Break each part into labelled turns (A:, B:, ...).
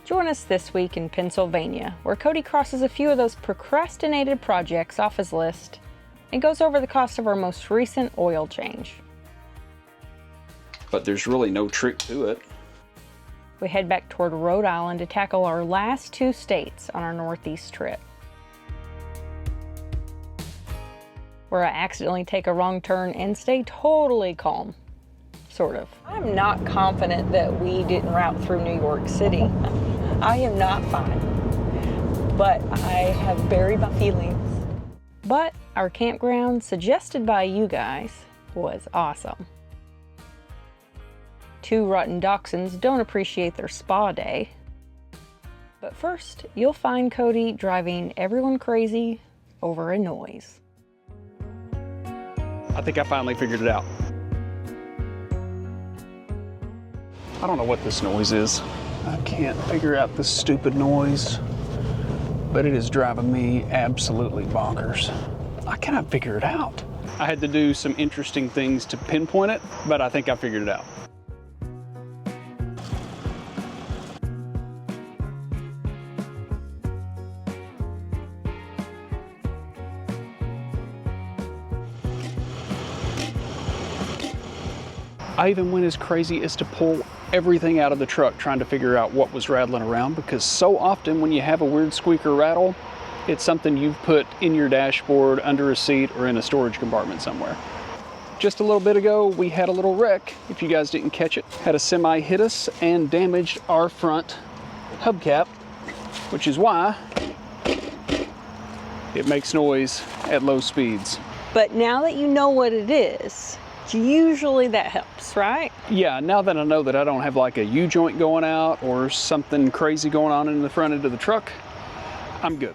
A: Join us this week in Pennsylvania, where Cody crosses a few of those procrastinated projects off his list and goes over the cost of our most recent oil change.
B: But there's really no trick to it.
A: We head back toward Rhode Island to tackle our last 2 states on our Northeast trip, where I accidentally take a wrong turn and stay totally calm. Sort of. I'm not confident that we didn't route through New York City. I am not fine, but I have buried my feelings. But our campground, suggested by you guys, was awesome. 2 rotten dachshunds don't appreciate their spa day. But first, you'll find Cody driving everyone crazy over a noise.
B: I think I finally figured it out. I don't know what this noise is. I can't figure out this stupid noise, but it is driving me absolutely bonkers. I cannot figure it out. I had to do some interesting things to pinpoint it, but I think I figured it out. I even went as crazy as to pull everything out of the truck trying to figure out what was rattling around, because so often when you have a weird squeak or rattle, it's something you've put in your dashboard, under a seat, or in a storage compartment somewhere. Just a little bit ago, we had a little wreck, if you guys didn't catch it. Had a semi hit us and damaged our front hubcap, which is why it makes noise at low speeds.
A: But now that you know what it is, usually that helps, right?
B: Yeah, now that I know that I don't have like a U-joint going out or something crazy going on in the front end of the truck, I'm good.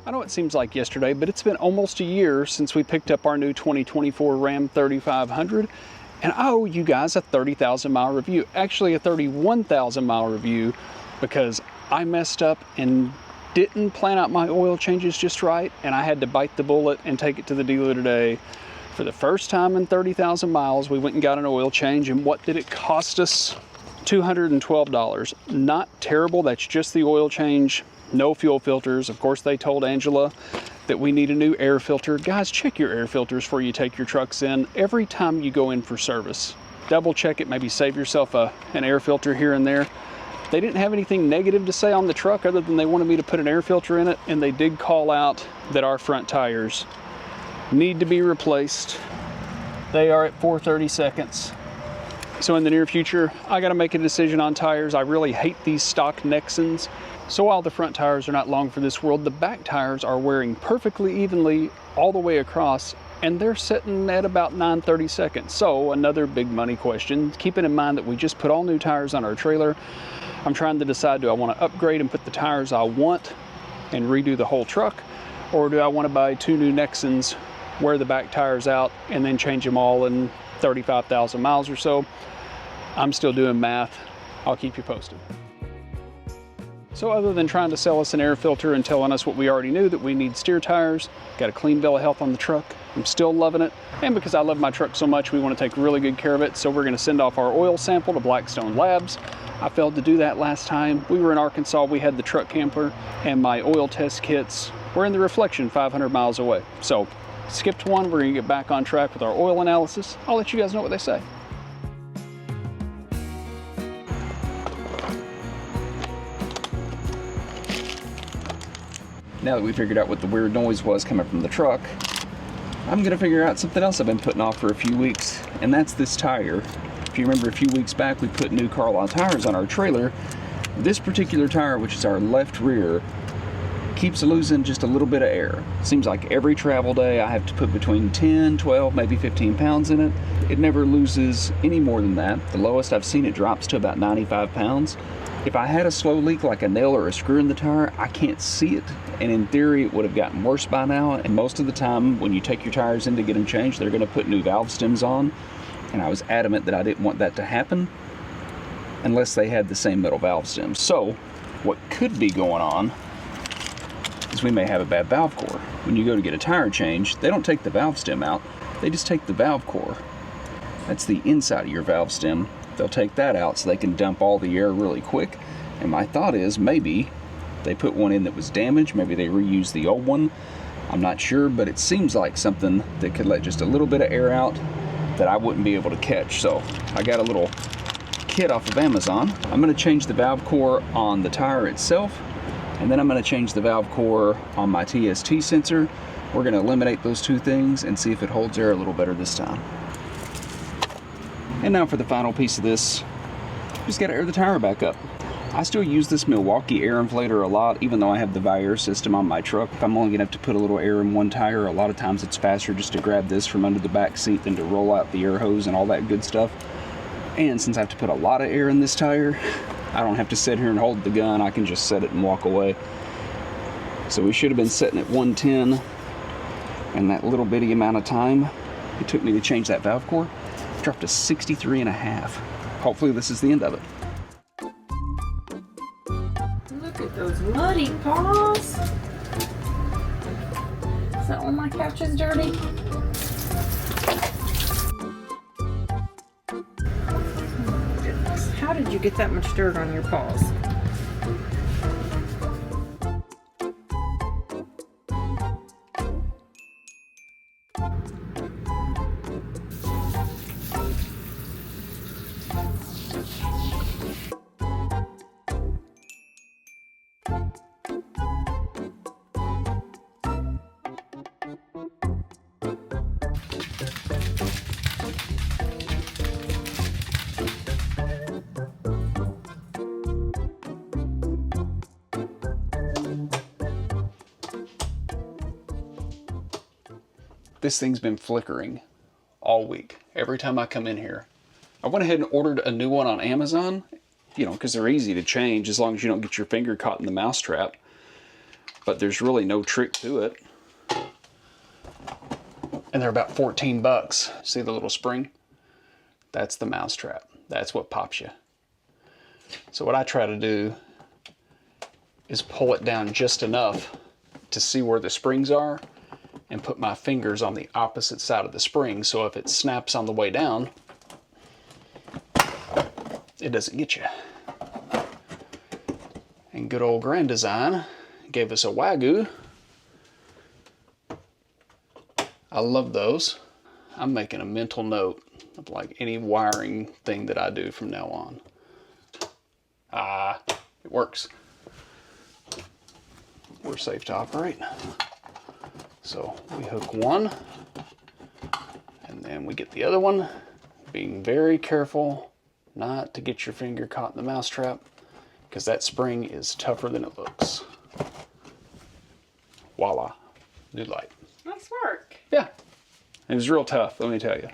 B: I know it seems like yesterday, but it's been almost a year since we picked up our new 2024 Ram 3500, and I owe you guys a 30,000 mile review, actually a 31,000 mile review, because I messed up and didn't plan out my oil changes just right, and I had to bite the bullet and take it to the dealer today. For the first time in 30,000 miles, we went and got an oil change, and what did it cost us? $212. Not terrible, that's just the oil change, no fuel filters. Of course, they told Angela that we need a new air filter. Guys, check your air filters before you take your trucks in every time you go in for service. Double check it, maybe save yourself an air filter here and there. They didn't have anything negative to say on the truck other than they wanted me to put an air filter in it, and they did call out that our front tires need to be replaced. They are at 430 seconds. So in the near future, I gotta make a decision on tires. I really hate these stock Nexans. So while the front tires are not long for this world, the back tires are wearing perfectly evenly all the way across, and they're sitting at about 930 seconds. So another big money question, keeping in mind that we just put all new tires on our trailer. I'm trying to decide, do I want to upgrade and put the tires I want and redo the whole truck, or do I want to buy 2 new Nexans, wear the back tires out, and then change them all in 35,000 miles or so? I'm still doing math. I'll keep you posted. So other than trying to sell us an air filter and telling us what we already knew, that we need steer tires, got a clean bill of health on the truck, I'm still loving it. And because I love my truck so much, we want to take really good care of it. So we're going to send off our oil sample to Blackstone Labs. I failed to do that last time. We were in Arkansas, we had the truck camper, and my oil test kits were in the Reflection 500 miles away. So skipped one, we're gonna get back on track with our oil analysis. I'll let you guys know what they say. Now that we figured out what the weird noise was coming from the truck, I'm gonna figure out something else I've been putting off for a few weeks, and that's this tire. If you remember a few weeks back, we put new Carlisle tires on our trailer. This particular tire, which is our left rear, keeps losing just a little bit of air. Seems like every travel day I have to put between 10, 12, maybe 15 pounds in it. It never loses any more than that. The lowest I've seen it drops to about 95 pounds. If I had a slow leak like a nail or a screw in the tire, I can't see it, and in theory it would have gotten worse by now. And most of the time when you take your tires in to get them changed, they're going to put new valve stems on, and I was adamant that I didn't want that to happen unless they had the same metal valve stems. So what could be going on is we may have a bad valve core. When you go to get a tire change, they don't take the valve stem out, they just take the valve core.
C: That's the inside of your valve stem. They'll take that out so they can dump all the air really quick. And my thought is maybe they put one in that was damaged. Maybe they reused the old one. I'm not sure, but it seems like something that could let just a little bit of air out that I wouldn't be able to catch. So I got a little kit off of Amazon. I'm going to change the valve core on the tire itself, and then I'm going to change the valve core on my TST sensor. We're going to eliminate those two things and see if it holds air a little better this time. And now for the final piece of this, just got to air the tire back up. I still use this MILWAUKEE air inflator a lot, even though I have the Vire system on my truck. If I'm only gonna have to put a little air in one tire, a lot of times it's faster just to grab this from under the back seat than to roll out the air hose and all that good stuff. And since I have to put a lot of air in this tire, I don't have to sit here and hold the gun. I can just set it and walk away. So we should have been setting at 110, and that little bitty amount of time it took me to change that valve core dropped to 63.5. Hopefully this is the end of it.
A: Look at those muddy paws. Is that one my couch is dirty? Oh, goodness. How did you get that much dirt on your paws?
B: This thing's been flickering all week. Every time I come in here. I went ahead and ordered a new one on Amazon, you know, because they're easy to change as long as you don't get your finger caught in the mousetrap. But there's really no trick to it. And they're about 14 bucks. See the little spring? That's the mousetrap. That's what pops you. So what I try to do is pull it down just enough to see where the springs are and put my fingers on the opposite side of the spring, so if it snaps on the way down, it doesn't get you. And good old Grand Design gave us a Wagyu. I love those. I'm making a mental note of like any wiring thing that I do from now on. It works. We're safe to operate. So we hook one, and then we get the other one, being very careful not to get your finger caught in the mousetrap, because that spring is tougher than it looks. Voila, new light.
A: Nice work.
B: Yeah, it was real tough, let me tell you.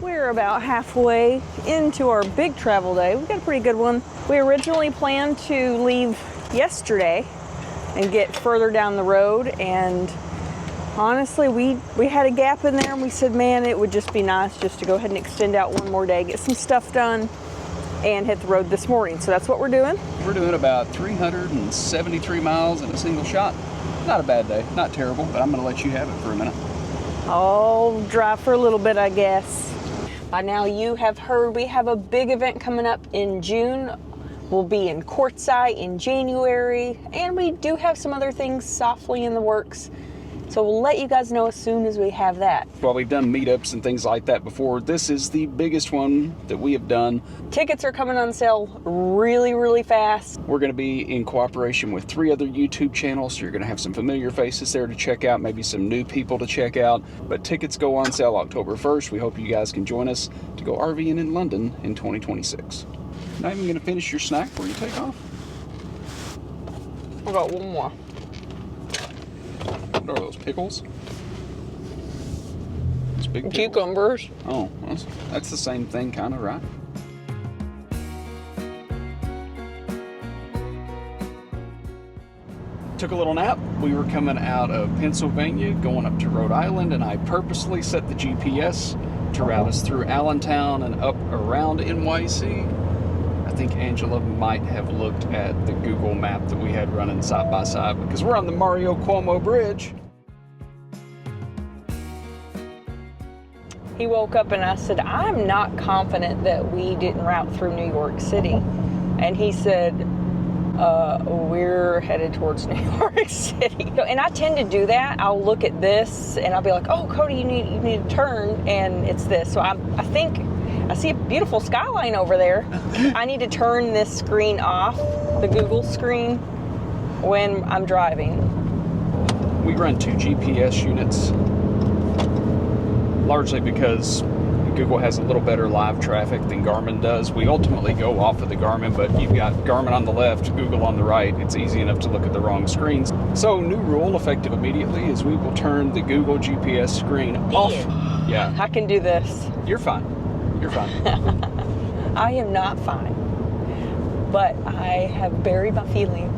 A: We're about halfway into our big travel day. We've got a pretty good one. We originally planned to leave yesterday and get further down the road, and honestly we had a gap in there, and we said, man, it would just be nice just to go ahead and extend out one more day, get some stuff done, and hit the road this morning. So that's what we're doing.
B: We're doing about 373 miles in a single shot. Not a bad day, not terrible, but I'm gonna let you have it for a minute.
A: I'll drive for a little bit, I guess. By now you have heard we have a big event coming up in June. We'll be in Quartzsite in January, and we do have some other things softly in the works. So we'll let you guys know as soon as we have that.
B: Well, we've done meetups and things like that before. This is the biggest one that we have done.
A: Tickets are coming on sale really, really fast.
B: We're going to be in cooperation with 3 other YouTube channels, so you're going to have some familiar faces there to check out, maybe some new people to check out. But tickets go on sale October 1st. We hope you guys can join us to go RVing in London in 2026. Not even going to finish your snack before you take off?
A: I got one more.
B: What are those, pickles? It's big pickles.
A: Cucumbers.
B: Oh, that's the same thing, kind of, right? Took a little nap. We were coming out of Pennsylvania, going up to Rhode Island, and I purposely set the GPS to route us through Allentown and up around NYC. I think Angela might have looked at the Google map that we had running side by side, because we're on the Mario Cuomo Bridge.
A: He woke up and I said, I'm not confident that we didn't route through New York City. And he said, we're headed towards New York City. And I tend to do that. I'll look at this and I'll be like, oh, Cody, you need to turn, and it's this. So I think I see a beautiful skyline over there. I need to turn this screen off, the Google screen, when I'm driving.
B: We run 2 GPS units, largely because Google has a little better live traffic than Garmin does. We ultimately go off of the Garmin, but you've got Garmin on the left, Google on the right. It's easy enough to look at the wrong screens. So new rule, effective immediately, is we will turn the Google GPS screen off. Yeah.
A: I can do this.
B: You're fine. You're fine.
A: I am not fine, but I have buried my feelings.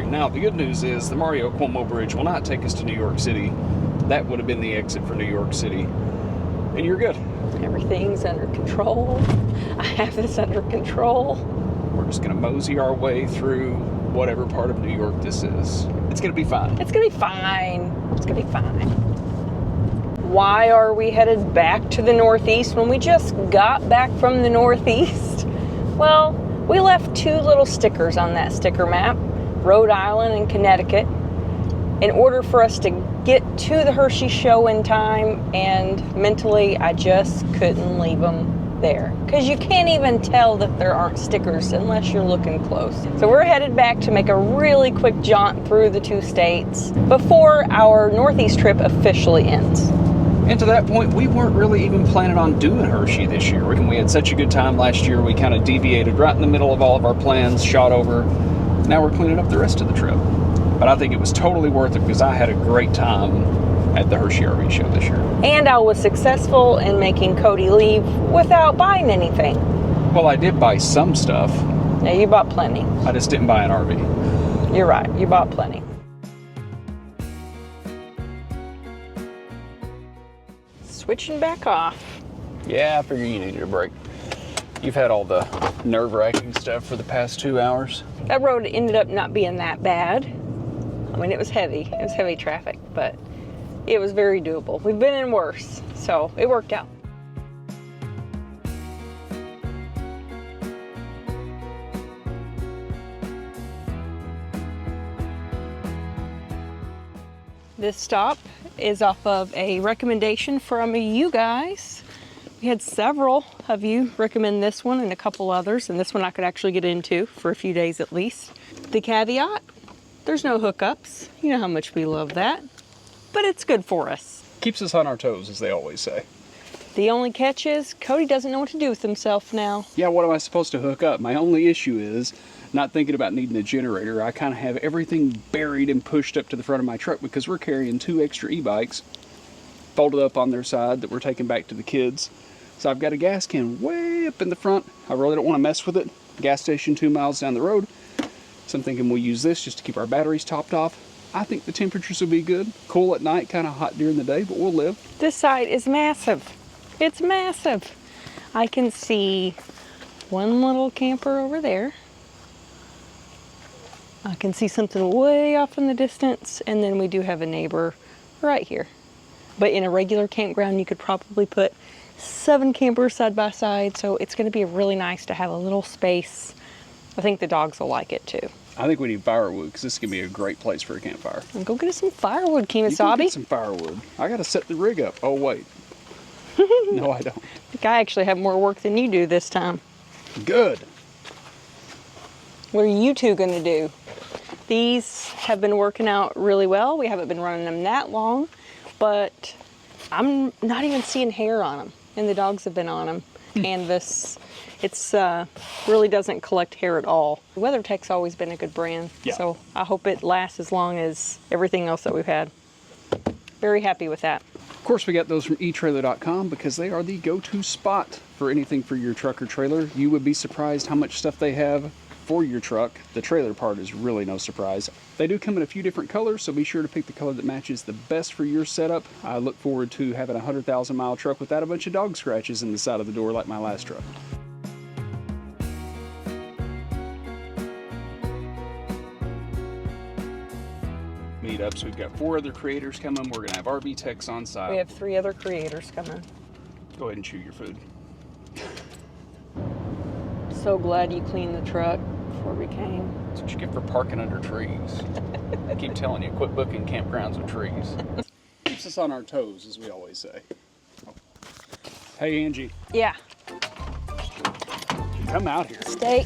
B: Now, the good news is the Mario Cuomo Bridge will not take us to New York City. That would have been the exit for New York City. And you're good.
A: Everything's under control. I have this under control.
B: We're just going to mosey our way through whatever part of New York this is. It's going to be fine.
A: It's going to be fine. It's going to be fine. Why are we headed back to the Northeast when we just got back from the Northeast? Well, we left 2 little stickers on that sticker map, Rhode Island and Connecticut, in order for us to get to the Hershey show in time, and mentally I just couldn't leave them there. Because you can't even tell that there aren't stickers unless you're looking close. So we're headed back to make a really quick jaunt through the 2 states before our Northeast trip officially ends.
B: And to that point, we weren't really even planning on doing Hershey this year. We had such a good time last year, we kind of deviated right in the middle of all of our plans, shot over. Now we're cleaning up the rest of the trip. But I think it was totally worth it because I had a great time at the Hershey RV show this year.
A: And I was successful in making Cody leave without buying anything.
B: Well, I did buy some stuff.
A: Now, you bought plenty.
B: I just didn't buy an RV.
A: You're right, you bought plenty. Switching back off.
B: Yeah, I figured you needed a break. You've had all the nerve-wracking stuff for the past 2 hours.
A: That road ended up not being that bad. I mean, it was heavy. It was heavy traffic, but it was very doable. We've been in worse, so it worked out. This stop is off of a recommendation from you guys. We had several of you recommend this one and a couple others, and this one I could actually get into for a few days at least. The caveat, there's no hookups. You know how much we love that, but it's good for us.
B: Keeps us on our toes, as they always say.
A: The only catch is Cody doesn't know what to do with himself now.
B: Yeah, what am I supposed to hook up? My only issue is not thinking about needing a generator. I kind of have everything buried and pushed up to the front of my truck because we're carrying 2 extra e-bikes folded up on their side that we're taking back to the kids. So I've got a gas can way up in the front. I really don't want to mess with it. Gas station 2 miles down the road. So I'm thinking we'll use this just to keep our batteries topped off. I think the temperatures will be good. Cool at night, kind of hot during the day, but we'll live.
A: This side is massive. It's massive. I can see one little camper over there. I can see something way off in the distance, and then we do have a neighbor right here. But in a regular campground, you could probably put 7 campers side by side, so it's going to be really nice to have a little space. I think the dogs will like it too.
B: I think we need firewood because this is going to be a great place for a campfire.
A: And go get us some firewood,
B: You go
A: Kemosabe.
B: get some firewood. I got to set the rig up. Oh, wait. No, I don't.
A: I think I actually have more work than you do this time.
B: Good.
A: What are you two going to do? These have been working out really well. We haven't been running them that long, but I'm not even seeing hair on them, and the dogs have been on them. Canvas, it's really doesn't collect hair at all. WeatherTech's always been a good brand,
B: Yeah.
A: so I hope it lasts as long as everything else that we've had. Very happy with that.
B: Of course, we got those from ETRAILER.com because they are the go-to spot for anything for your truck or trailer. You would be surprised how much stuff they have for your truck. The trailer part is really no surprise. They do come in a few different colors, so be sure to pick the color that matches the best for your setup. I look forward to having a 100,000 mile truck without a bunch of dog scratches in the side of the door like my last truck. Meetups. We've got 4 other creators coming. We're going to have RV techs on site.
A: We have 3 other creators coming.
B: Go ahead and chew your food.
A: So glad you cleaned the truck before we came.
B: That's what you get for parking under trees. I keep telling you, quit booking campgrounds with trees. Keeps us on our toes, as we always say. Hey, Angie,
A: Yeah.
B: come out here.
A: Stay.